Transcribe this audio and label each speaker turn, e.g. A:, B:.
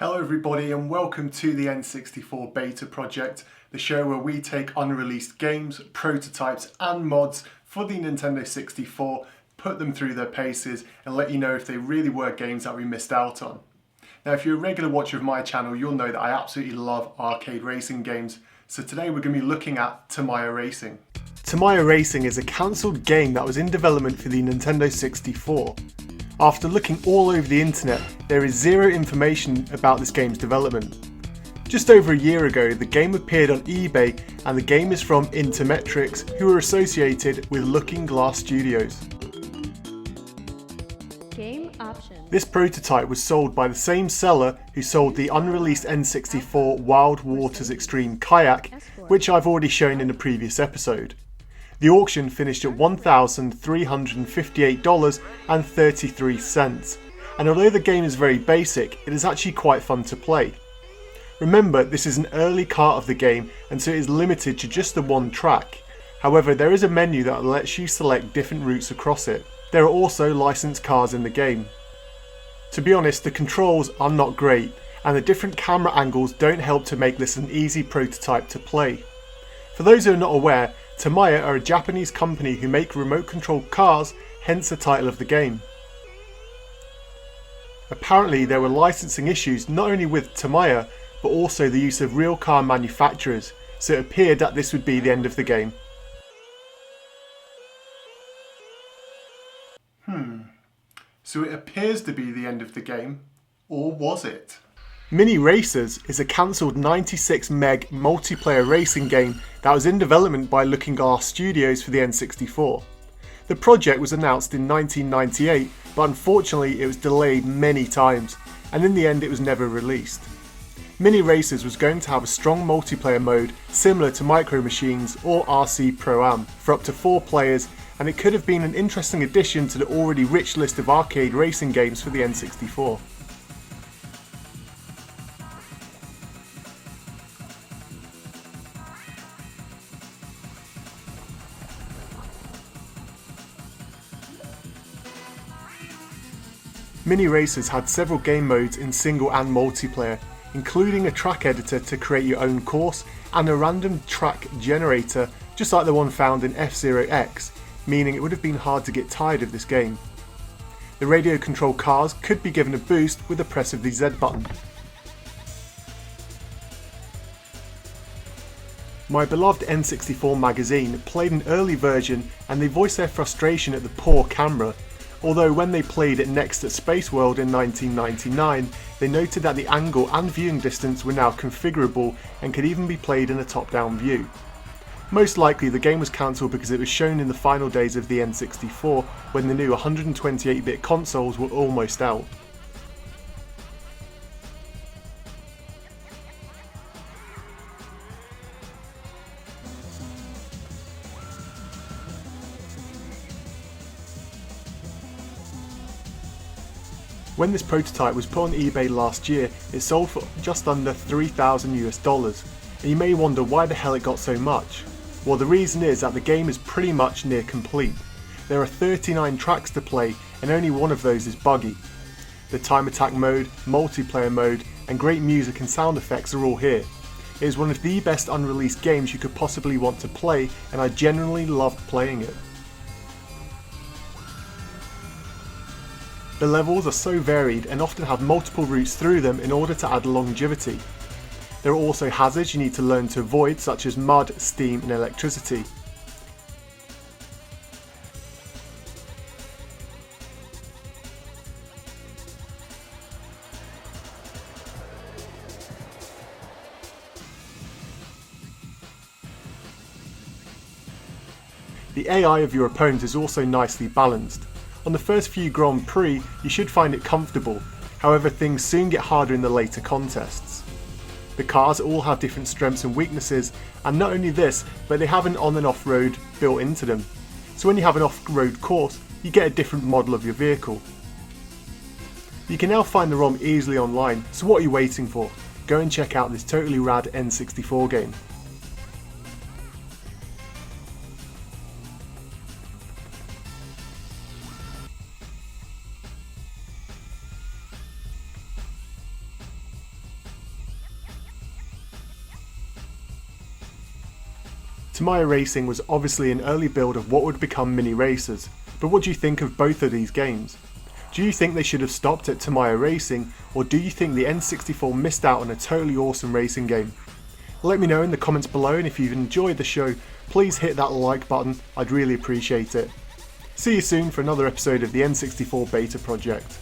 A: Hello everybody and welcome to the N64 beta project, the show where we take unreleased games, prototypes and mods for the Nintendo 64, put them through their paces and let you know if they really were games that we missed out on. Now if you're a regular watcher of my channel, you'll know that I absolutely love arcade racing games, so today we're going to be looking at Tamiya Racing. Tamiya Racing is a cancelled game that was in development for the Nintendo 64. After looking all over the internet, there is zero information about this game's development. Just over a year ago, the game appeared on eBay and the game is from Intermetrics, who are associated with Looking Glass Studios.
B: Game options.
A: This prototype was sold by the same seller who sold the unreleased N64 Wild Waters Extreme Kayak, which I've already shown in a previous episode. The auction finished at $1,358.33, and although the game is very basic, it is actually quite fun to play. Remember, this is an early part of the game and so it is limited to just the one track. However, there is a menu that lets you select different routes across it. There are also licensed cars in the game. To be honest, the controls are not great, and the different camera angles don't help to make this an easy prototype to play. For those who are not aware, Tamiya are a Japanese company who make remote-controlled cars, hence the title of the game. Apparently there were licensing issues not only with Tamiya, but also the use of real car manufacturers, so it appeared that this would be the end of the game. So it appears to be the end of the game, or was it? Mini Racers is a cancelled 96 meg multiplayer racing game that was in development by Looking Glass Studios for the N64. The project was announced in 1998, but unfortunately it was delayed many times, and in the end it was never released. Mini Racers was going to have a strong multiplayer mode similar to Micro Machines or RC Pro-Am for up to 4 players, and it could have been an interesting addition to the already rich list of arcade racing games for the N64. Mini Racers had several game modes in single and multiplayer, including a track editor to create your own course and a random track generator just like the one found in F-Zero X, meaning it would have been hard to get tired of this game. The radio controlled cars could be given a boost with the press of the Z button. My beloved N64 magazine played an early version and they voiced their frustration at the poor camera. Although when they played it next at Space World in 1999, they noted that the angle and viewing distance were now configurable and could even be played in a top-down view. Most likely the game was cancelled because it was shown in the final days of the N64 when the new 128-bit consoles were almost out. When this prototype was put on eBay last year, it sold for just under $3,000 and you may wonder why the hell it got so much. Well, the reason is that the game is pretty much near complete. There are 39 tracks to play and only one of those is buggy. The time attack mode, multiplayer mode and great music and sound effects are all here. It is one of the best unreleased games you could possibly want to play and I genuinely loved playing it. The levels are so varied and often have multiple routes through them in order to add longevity. There are also hazards you need to learn to avoid, such as mud, steam and electricity. The AI of your opponent is also nicely balanced. On the first few Grand Prix, you should find it comfortable, however things soon get harder in the later contests. The cars all have different strengths and weaknesses, and not only this, but they have an on and off road built into them. So when you have an off-road course, you get a different model of your vehicle. You can now find the ROM easily online, so what are you waiting for? Go and check out this totally rad N64 game. Tamiya Racing was obviously an early build of what would become mini racers, but what do you think of both of these games? Do you think they should have stopped at Tamiya Racing, or do you think the N64 missed out on a totally awesome racing game? Let me know in the comments below, and if you've enjoyed the show, please hit that like button, I'd really appreciate it. See you soon for another episode of the N64 Beta Project.